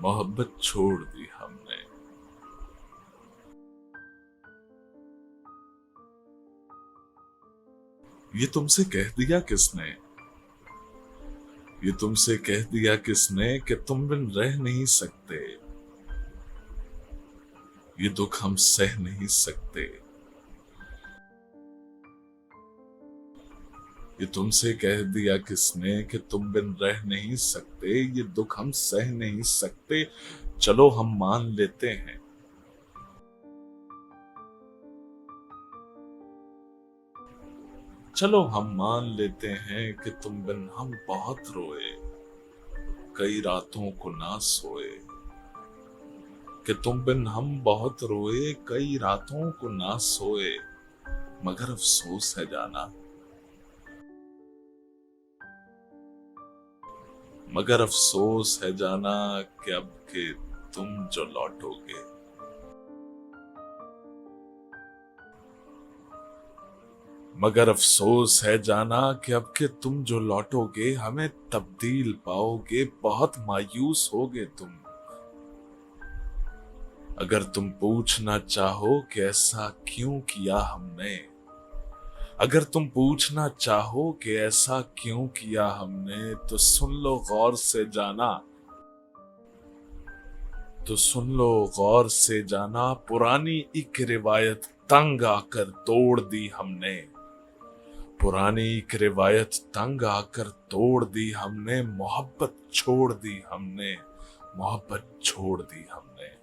मोहब्बत छोड़ दी हमने। ये तुमसे कह दिया किसने, ये तुमसे कह दिया किसने कि तुम बिन रह नहीं सकते, ये दुख हम सह नहीं सकते। ये तुमसे कह दिया किसने कि तुम बिन रह नहीं सकते, ये दुख हम सह नहीं सकते। चलो हम मान लेते हैं, चलो हम मान लेते हैं कि तुम बिन हम बहुत रोए, कई रातों को ना सोए। कि तुम बिन हम बहुत रोए, कई रातों को ना सोए। मगर अफसोस है जाना, मगर अफसोस है जाना कि अब के तुम जो लौटोगे, मगर अफसोस है जाना कि अब के तुम जो लौटोगे, हमें तब्दील पाओगे, बहुत मायूस होगे तुम। अगर तुम पूछना चाहो कि ऐसा क्यों किया हमने, अगर तुम पूछना चाहो कि ऐसा क्यों किया हमने, तो सुन लो गौर से जाना, तो सुन लो गौर से जाना, पुरानी एक रिवायत तंग आकर तोड़ दी हमने। पुरानी एक रिवायत तंग आकर तोड़ दी हमने, मोहब्बत छोड़ दी हमने, मोहब्बत छोड़ दी हमने।